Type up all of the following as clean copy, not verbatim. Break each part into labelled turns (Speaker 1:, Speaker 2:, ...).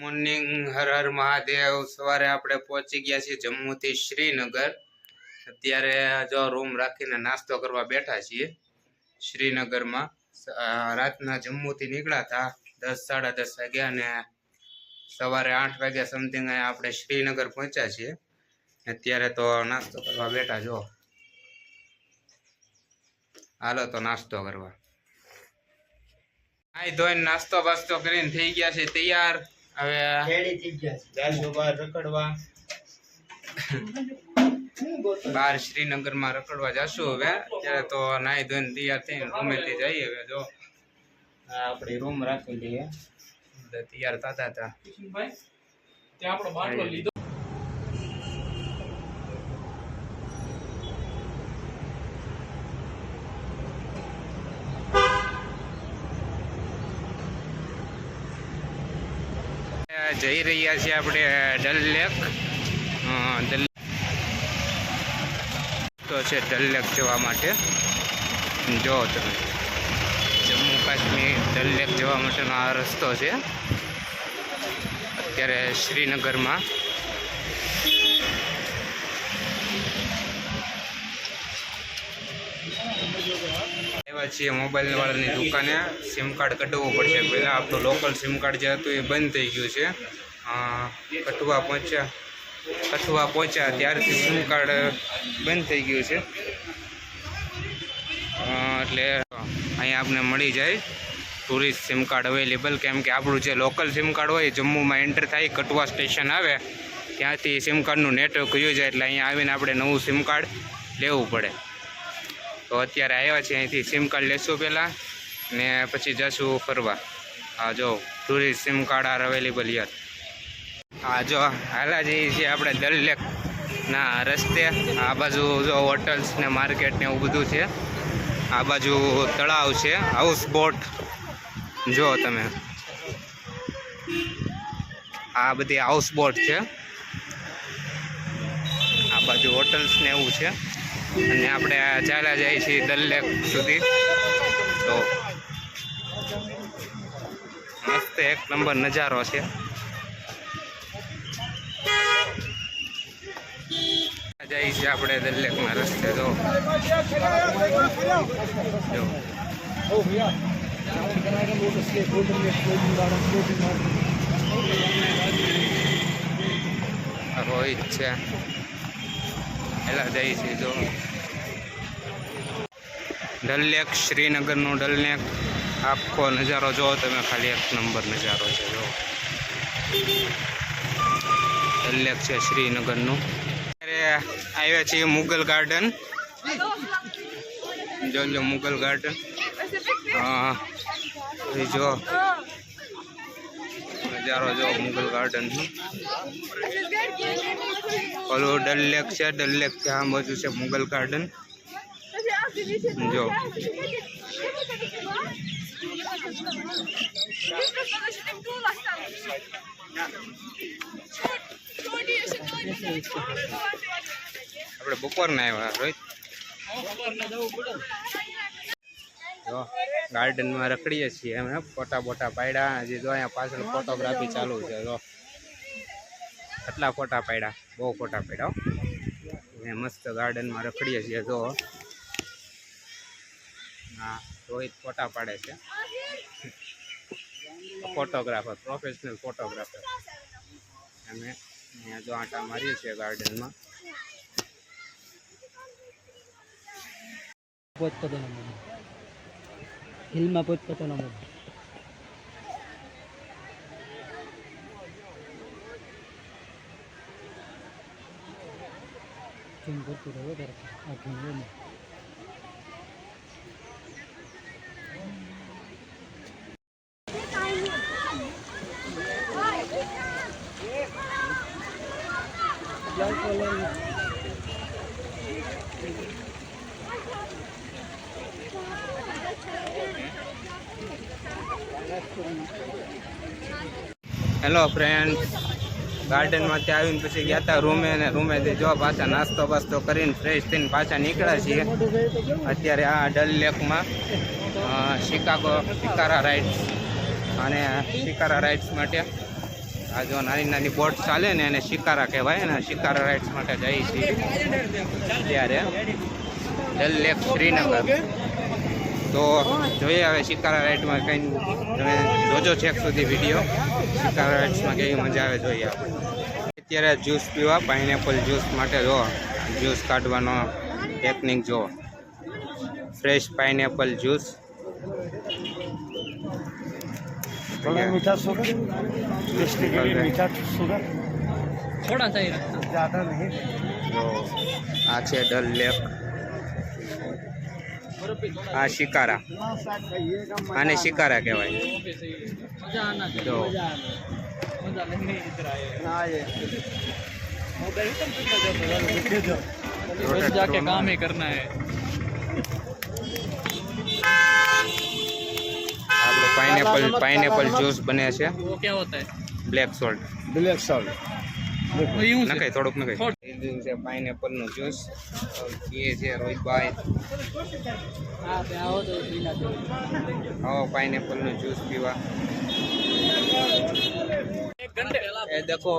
Speaker 1: Morning, હર હર મહાદેવ। સવારે આપણે પહોંચી ગયા છીએ જમ્મુથી શ્રીનગર। અત્યારે જો રૂમ રાખીને નાસ્તો કરવા બેઠા છીએ શ્રીનગરમાં। રાતના જમ્મુથી નીકળ્યા હતા 10-10:30 વાગ્યા અને સવારે 8 વાગ્યા સમથિંગ આપણે શ્રીનગર પહોંચ્યા છીએ। અત્યારે તો નાસ્તો કરવા બેઠા જો। હાલો તો નાસ્તો કરવા। આઈ ધોઈને નાસ્તો બાસ્તો કરીને થઈ ગયા છે તૈયાર। હવે જાશું બહાર રખડવા, બહાર શ્રીનગરમાં રખડવા જાશું। હવે અત્યારે તો નાઈ ધોઈને તૈયાર થઈને રૂમેથી જઈએ। હવે જો આપણી રૂમ રાખી લઈએ, તૈયાર થતા હતા। જઈ રહ્યા છીએ આપણે ડલ લેક। તો છે ડલ લેક જવા માટે। જો તમે જમ્મુ કાશ્મીર ડલ લેક જવા માટેનો આ રસ્તો છે। અત્યારે શ્રીનગરમાં આવ્યા છીએ મોબાઈલ વાળાની દુકાને। સિમ કાર્ડ કઢાવવું પડશે પહેલાં। આપણું લોકલ સિમ કાર્ડ જે હતું એ બંધ થઈ ગયું છે। કઠવા પહોંચ્યા ત્યારથી સિમ કાર્ડ બંધ થઈ ગયું છે। એટલે અહીંયા આપણે મળી જાય ટુરિસ્ટ સિમ કાર્ડ અવેલેબલ। કેમ કે આપણું જે લોકલ સિમ કાર્ડ હોય જમ્મુમાં એન્ટર થાય, કઠવા સ્ટેશન આવે ત્યાંથી સિમ કાર્ડનું નેટવર્ક ગયું જાય, એટલે અહીંયા આવીને આપણે નવું સિમ કાર્ડ લેવું પડે। તો અત્યારે આવ્યા છીએ, અહીંથી સિમ કાર્ડ લેશું પહેલાં ને પછી જશું ફરવા। હા જો tourist sim card R available year. હા જો હાલા જઈએ છીએ આપણે ડલ લેકના રસ્તે। આ બાજુ જો હોટલ્સ ને માર્કેટ ને એવું બધું છે। આ બાજુ તળાવ છે, હાઉસ બોટ જો તમે, આ બધી હાઉસ બોટ છે। આ બાજુ હોટલ્સ ને એવું છે અને આપણે ચાલ્યા જઈએ છીએ ડલ લેક સુધી। તો મસ્ત એક નંબર નજારો છે। જઈએ છીએ આપણે ડલ લેકના રસ્તે। જો રોહિત છે, એલા જઈએ છીએ જો ડલ લેક, શ્રીનગરનું ડલ લેક આખો નજારો જો તમે, ખાલી એક નંબર નજારો છે। જો ડલ લેક છે શ્રીનગરનું। અત્યારે આવ્યા છીએ મુગલ ગાર્ડન। જો મુગલ ગાર્ડન, જો નજારો જો મુગલ ગાર્ડન। ઓલું ડલ લેક છે, ડલ લેક છે આ બાજુ છે મુગલ ગાર્ડન। જો આપણે બપોરના આવ્યા રોહિત। જો ગાર્ડનમાં રખડીએ છીએ અમે, ફોટા બોટા પાડ્યા। હજી જો અહીંયા પાછળ ફોટોગ્રાફી ચાલુ છે। જો કેટલા ફોટા પાડ્યા, બહુ ફોટા પાડ્યા। મસ્ત ગાર્ડનમાં રખડીએ છીએ। જો હા રોહિત ફોટા પાડે છે, ફોટોગ્રાફર, પ્રોફેશનલ ફોટોગ્રાફર। અમે અહીંયા જો આંટા મારીએ છીએ ગાર્ડનમાં।
Speaker 2: હિલમાં પોતપોતાનો મોડ ચૂમ કરતું રહ્યો ત્યારે આખું
Speaker 1: હેલો ફ્રેન્ડ, ગાર્ડનમાંથી આવીને પછી ગયા હતા રૂમે, અને રૂમેથી જો પાછા નાસ્તો બાસ્તો કરીને ફ્રેશ થઈને પાછા નીકળ્યા છીએ। અત્યારે આ ડલ લેકમાં શિકારા રાઇડ્સ માટે આ જો નાની નાની બોટ ચાલે ને એને શિકારા કહેવાય ને શિકારા રાઇડ્સ માટે જઈએ છીએ ત્યારે ડલ લેક શ્રીનગર. તો જોઈએ હવે શિકારા રાઇડમાં કંઈ તમે જોજો છેક સુધી વિડીયો. શિકારા રાઇડ્સમાં કેવી મજા આવે જોઈએ આપણે. અત્યારે જ્યુસ પીવા પાઇનેપલ જ્યુસ માટે જો જ્યુસ કાઢવાનો ટેકનિક જો ફ્રેશ પાઇનેપલ જ્યુસ.
Speaker 2: मीठा शुगर टेस्टी के लिए मीठा शुगर थोड़ा सा ही रखना ज़्यादा नहीं.
Speaker 1: જો આ છે ડલ લેક. આ શિકારા, આને શિકારા કહેવાય. જો
Speaker 2: जाके काम ही करना है.
Speaker 1: આપણો પાઇનેપલ જ્યુસ બને છે.
Speaker 2: वो क्या होता है?
Speaker 1: બ્લેક સોલ્ટ
Speaker 2: ब्लैक सॉल्ट यूं से
Speaker 1: નખાય થોડુંક નખાય. લીધું છે પાઇનેપલનું જ્યુસ. એ છે રોહિતભાઈ.
Speaker 2: हाँ पे आओ तो पीना दो.
Speaker 1: આવો પાઇનેપલનું જ્યુસ પીવા.
Speaker 2: एक घंटे
Speaker 1: એ દેખો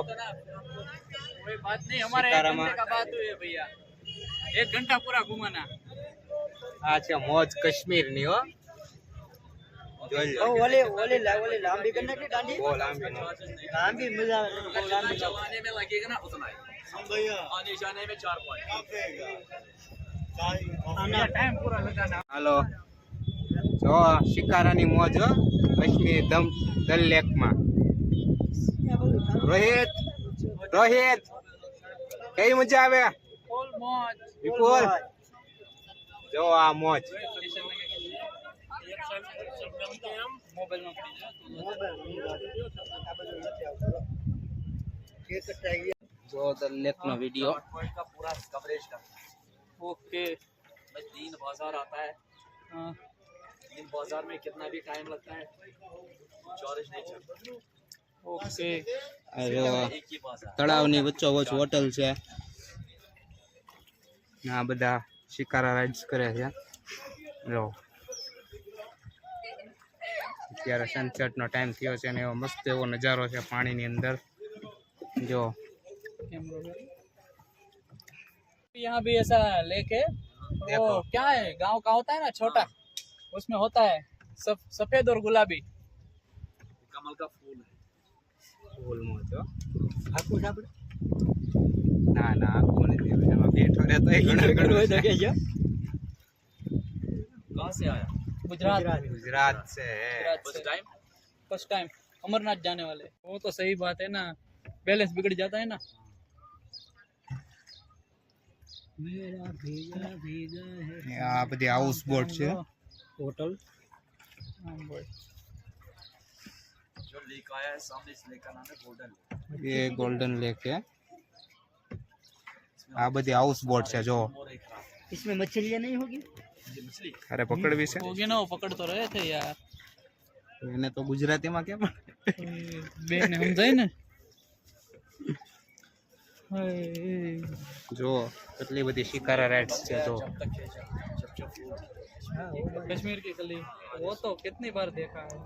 Speaker 2: कोई बात नहीं हमारे एक
Speaker 1: शिकारा में-
Speaker 2: घंटे का बात हुई है भैया. एक घंटा पूरा घुमाना.
Speaker 1: આ છે મોજ કાશ્મીરની હો. જોઈ લો.
Speaker 2: ओले लांबी करने की डांडी
Speaker 1: બહુ લાંબી નો.
Speaker 2: लांबी मजा लांबी
Speaker 3: चलाने में लगेगा ना उतना ही आने जाने में 4 पॉइंट
Speaker 2: आना टाइम पूरा लगाना.
Speaker 1: હાલો જો શિકારાની મોજ હો કાશ્મીર ડલ લેકમાં. રોહિત રોહિત કઈ મજા આવે
Speaker 2: फुल मौज.
Speaker 1: વિપુલ જો આ મોજ.
Speaker 2: मोबाइल में
Speaker 1: જો ડલ લેકનો વિડીયો.
Speaker 3: पॉइंट का पूरा कवरेज का
Speaker 2: ओके.
Speaker 3: भाई 3 बाजार आता है.
Speaker 2: हाँ
Speaker 3: 3 बाजार में कितना भी टाइम लगता है चौरिश नहीं चलता.
Speaker 2: ओके.
Speaker 1: આ જો
Speaker 3: एक ही बाजार
Speaker 1: તળાવની વચ્ચોવચ્ચ હોટલ છે ને આ બધા શિકારા રાઇડ્સ કરે છે. જો અત્યારે સનસેટનો ટાઈમ થયો છે ને એવો મસ્ત એવો નજારો છે પાણીની અંદર. જો
Speaker 2: यहाँ भी ऐसा लेक है.
Speaker 1: देखो.
Speaker 2: वो क्या है गांव का होता है ना छोटा उसमें होता है सफेद और गुलाबी.
Speaker 3: कमल का फूल है.
Speaker 1: ફૂલમાં જો ના ના આખું નથી. એમાં બેઠો રહેતો એ ઘણું ઘણું છે.
Speaker 3: कहाँ से आया
Speaker 2: गुजरात.
Speaker 1: गुजरात से है.
Speaker 3: First time
Speaker 2: first time Amarnath जाने वाले. वो तो सही बात है ना बैलेंस बिगड़ जाता है ना. मेरा भीगा भीगा है
Speaker 1: આ બધી હાઉસ બોટ છે.
Speaker 2: होटल.
Speaker 3: जो लेक आया है सामने इस लेक का नाम है गोल्डन लेक.
Speaker 1: એ ગોલ્ડન લેક છે. આ બધી હાઉસ બોટ છે જો.
Speaker 3: और एक रात
Speaker 2: इसमें मछलियाँ नहीं होगी.
Speaker 3: ये मछली
Speaker 1: અરે પકડવી છે
Speaker 2: होगी ना वो पकड़ तो रहे थे यार.
Speaker 1: એને તો ગુજરાતીમાં કેમ
Speaker 2: बेन हम जाए ना.
Speaker 1: જો કેટલી બધી શિકારા રાઇડ્સ છે જો.
Speaker 3: तक खींचा जब फूल
Speaker 2: कश्मीर की कली वो तो कितनी बार देखा है.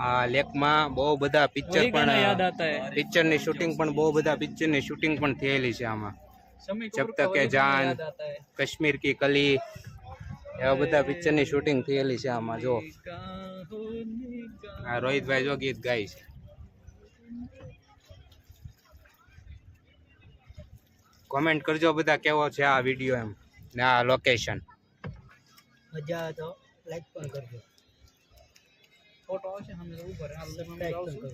Speaker 1: આ લેકમાં બહુ બધા પિક્ચર
Speaker 2: वही गाना याद
Speaker 1: પણ
Speaker 2: आता है.
Speaker 1: પિક્ચરની શૂટિંગ પણ બહુ બધા પિક્ચરની શૂટિંગ પણ થયેલી છે આમાં.
Speaker 2: शम्मी
Speaker 1: जब
Speaker 2: कपूर
Speaker 1: तक
Speaker 2: का वही
Speaker 1: है
Speaker 2: गाना
Speaker 1: जान.
Speaker 2: याद आता है.
Speaker 1: કાશ્મીર કી કલી એવા બધા પિક્ચરની શૂટિંગ થયેલી છે આમાં જો. આ રોહિતભાઈ જો ગીત ગાય છે. કોમેન્ટ કરજો બધા કેવો છે આ વિડીયો એમ ને આ લોકેશન.
Speaker 2: मजा आया तो लाइक पण कर दो. फोटो आवશે हम ऊपर अंदर में આવશું.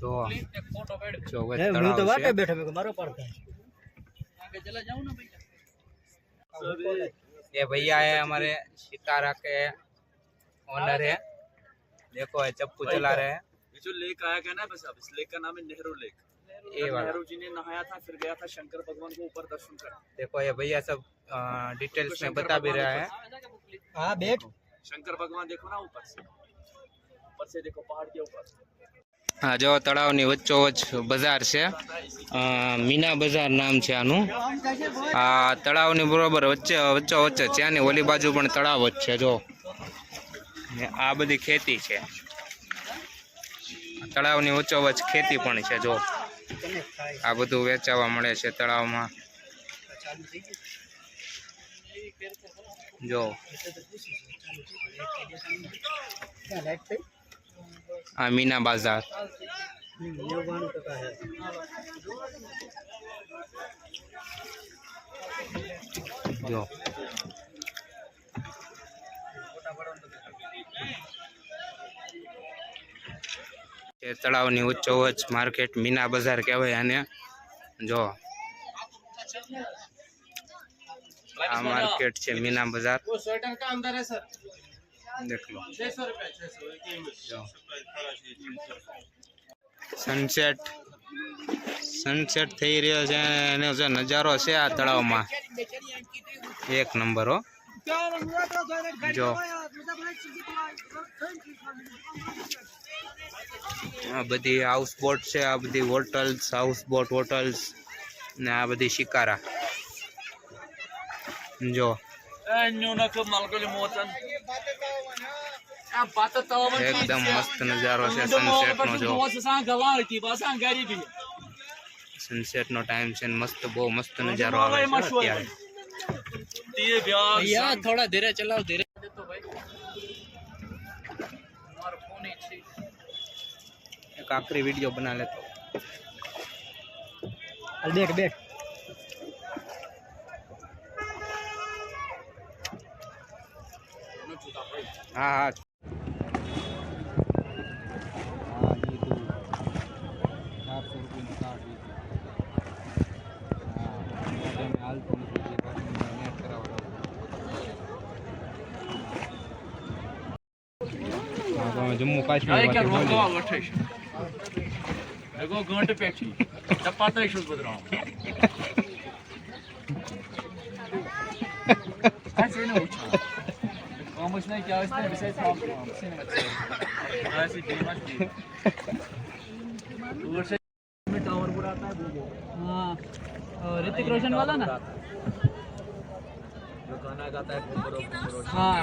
Speaker 1: જો
Speaker 2: एक फोटो बैठ
Speaker 1: જો વચ્ચે તળાવ છે.
Speaker 2: बैठा मेरे को मारो पड़ता है. आगे चला जाऊं ना भैया.
Speaker 1: ये भैया है हमारे शिकारा के ओनर है. देखो ये चप्पू चला रहे हैं.
Speaker 3: ये जो लेक आया गया ना बस अब इस लेक का नाम है नेहरू लेक.
Speaker 1: ये वाला
Speaker 3: नेहरू जी ने नहाया था फिर गया था शंकर भगवान को ऊपर दर्शन करने.
Speaker 1: देखो ये भैया सब डिटेल्स में बता भी रहा है.
Speaker 2: हां बैठ.
Speaker 3: शंकर भगवान देखो ना ऊपर से देखो पहाड़ के ऊपर.
Speaker 1: હા જો તળાવની વચ્ચોવચ્ચ બજાર છે, મીના બજાર નામ છે આનું. આ તળાવની બરોબર વચ્ચે છે અને ઓલી બાજુ પણ તળાવ જ છે જો. ને આ બધી ખેતી છે, તળાવની વચ્ચોવચ્ચ ખેતી પણ છે જો. આ બધું વેચાવા મળે છે તળાવમાં જો. આ મીના બાજાર જો. તળાવની વચ્ચોવચ્ચ માર્કેટ મીના બજાર કહેવાય આને જો. આ માર્કેટ છે મીના બજાર, દેખ લો. સનસેટ થઈ રહ્યો છે, એનો જે નજારો છે આ તળાવમાં એક નંબર હો જો. આ બધી હાઉસ બોટ છે, આ બધી હોટલ્સ, હાઉસ બોટ હોટલ્સ ને આ બધી શિકારા જો. એકદમ મસ્ત નજારો છે સનસેટનો જો. સનસેટનો ટાઈમ છે ને મસ્ત, બહુ મસ્ત નજારો આવે છે અત્યારે.
Speaker 3: थोड़ा धीरे चलाओ, धीरे
Speaker 1: એક આખરી વિડીયો બના લેતો.
Speaker 2: देख
Speaker 1: હા હા જમ્મુ કાશ્મીર
Speaker 3: घंटे पेक्षी चपाता इशूज बदल रहा हूँ नहीं क्या इसने विषय टावर पूरा आता है। हाँ ऋतिक रोशन वाला ना जो गाना गाता है हाँ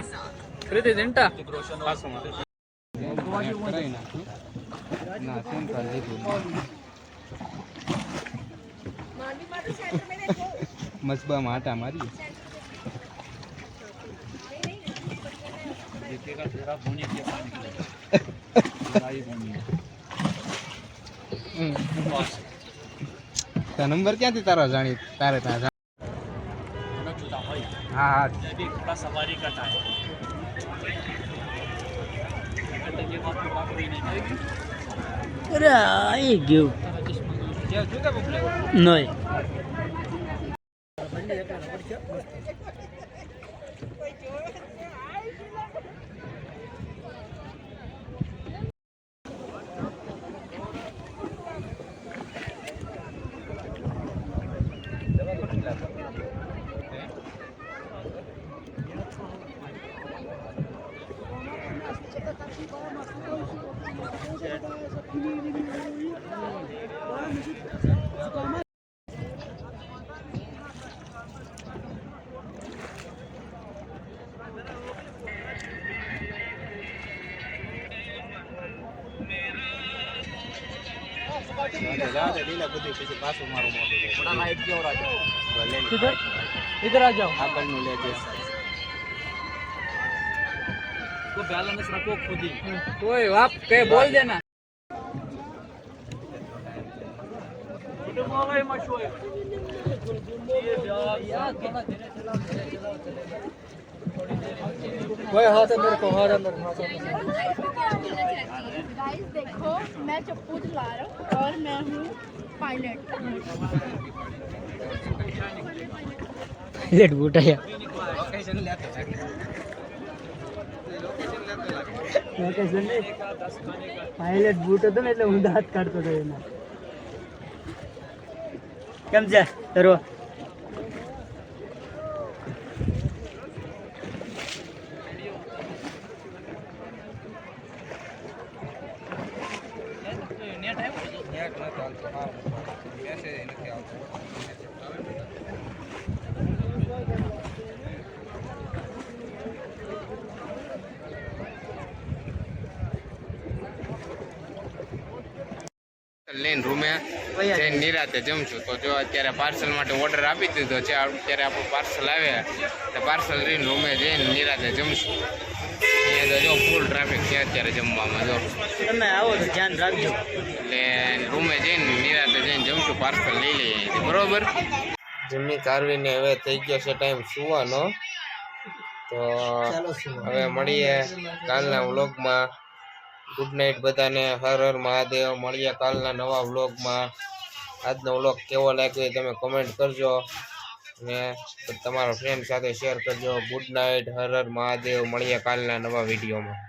Speaker 3: कृति जिंटा ऋतिक रोशन
Speaker 1: મસબા માટા મારી નંબર ક્યાંથી તારો જાણી તારે ત્યાં હા હા
Speaker 3: थोड़ा सवारी का टाइम
Speaker 2: अरे आई गयो नहीं इधर आ जाओ तो बैलेंस रखो खुद ही कोई आप कहीं बोल देना कोई हाथ अंदर को हाथ अंदर
Speaker 4: गाइस देखो मैं चप्पू चला रहा हूँ और मैं हूँ पायलट
Speaker 2: लेट बूटाया લોકેશન પાયલટ બૂટ હતો ને એટલે હું દાંત કાઢતો હતો એમાં. કેમ છે તરવા?
Speaker 1: લઈને રૂમે જઈને નિરાતે જમશું. તો જો અત્યારે પાર્સલ માટે ઓર્ડર આપી દીધો છે, અત્યારે આપણું પાર્સલ આવે એટલે પાર્સલ લઈને રૂમે જઈને નિરાતે જમશું. અહીંયા તો જો ફૂલ ટ્રાફિક છે અત્યારે જમવામાં. જો
Speaker 2: તમે આવો તો ધ્યાન રાખજો.
Speaker 1: એટલે રૂમે જઈને નિરાતે જઈને જમશું, પાર્સલ લઈ લઈએ અહીંથી, બરોબર. જમી કારવીને હવે થઈ ગયો છે ટાઈમ સુવાનો. તો હવે મળીએ કાલના વ્લોગમાં. ગુડ નાઇટ બધાને. હર હર મહાદેવ. મળીએ કાલના નવા વ્લોગમાં. આજનો વ્લોગ કેવો લાગ્યો એ તમે કમેન્ટ કરજો અને તમારા ફ્રેન્ડ સાથે શેર કરજો. Good night. હર હર મહાદેવ. મળીએ કાલના નવા વિડીયોમાં.